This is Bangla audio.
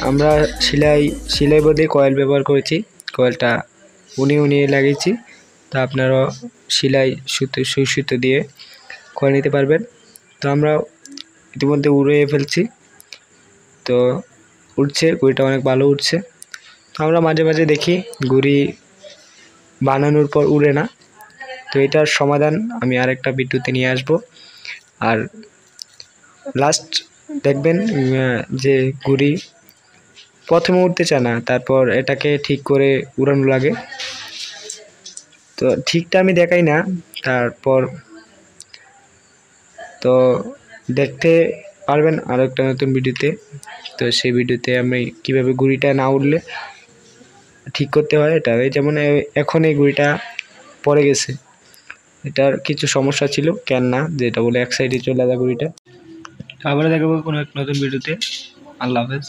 আমরা সেলাই বোর্ডে কয়েল ব্যবহার করেছি, কয়েলটা উনিয়ে লাগিয়েছি। তা আপনারা সেলাই সুই সুতো দিয়ে করে নিতে পারবেন। তো আমরা ইতিমধ্যে উড়িয়ে ফেলছি, তো উঠছে, ঘুড়িটা অনেক ভালো উঠছে। তো আমরা মাঝে মাঝে দেখি ঘুড়ি বানানোর পর উড়ে না, তো এটার সমাধান আমি আরেকটা ভিডিওতে নিয়ে আসব। আর লাস্ট দেখবেন যে ঘুড়ি প্রথমে উঠতে চায় না, তারপর এটাকে ঠিক করে উড়ানো লাগে। তো ঠিকটা আমি দেখাই না, তারপর তো দেখতে পারবেন আরও একটা নতুন ভিডিওতে। তো সেই ভিডিওতে আমি কিভাবে ঘুড়িটা না উঠলে ঠিক করতে হয় এটা। যেমন এখন এই ঘুড়িটা পড়ে গেছে, এটার কিছু সমস্যা ছিল, কেন না যেটা বলে এক সাইডে চলে যায় ঘুড়িটা। আবার দেখাবো কোনো এক নতুন ভিডিওতে। আল্লাহ হাফেজ।